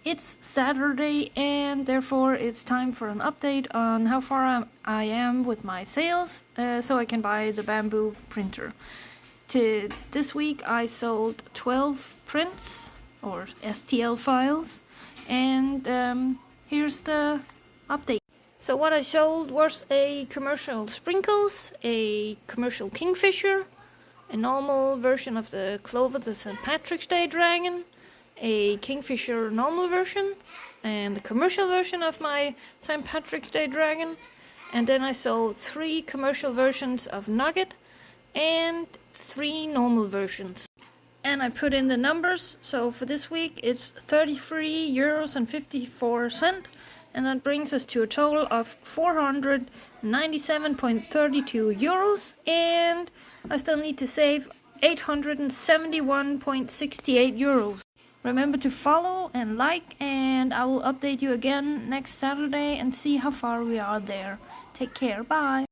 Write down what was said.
It's Saturday and therefore it's time for an update on how far I am with my sales so I can buy the Bambu printer. This week I sold 12 prints or STL files, and here's the update. So what I sold was a commercial sprinkles, a commercial kingfisher, a normal version of the Clover the St. Patrick's Day dragon, a kingfisher normal version, and the commercial version of my St. Patrick's Day dragon. And then I sold 3 commercial versions of nugget and 3 normal versions. And I put in the numbers, so for this week it's 33 euros and 54 cents, and that brings us to a total of 497.32 euros, and I still need to save 871.68 euros. Remember to follow and like, and I will update you again next Saturday and see how far we are there. Take care, bye!